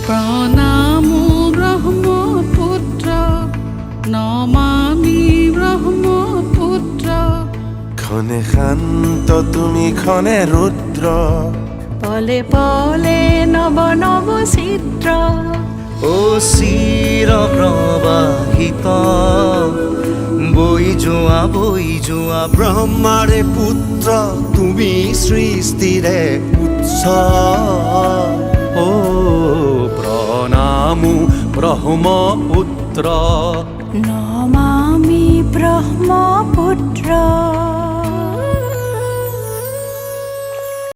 প্ৰণামো ব্ৰহ্মপুত্ৰ নমামি ব্ৰহ্মপুত্ৰ ক্ষণে শান্ত তুমি ক্ষণে ৰুদ্ৰ পলে পলে নৱ নৱ চিত্ৰ ও চিৰ প্ৰবাহিত বৈ যোৱা ব্ৰহ্মাৰে পুত্ৰ তুমি সৃষ্টিৰে উৎস ও প্ৰণামো ব্ৰহ্মপুত্ৰ নমামি ব্ৰহ্মপুত্ৰ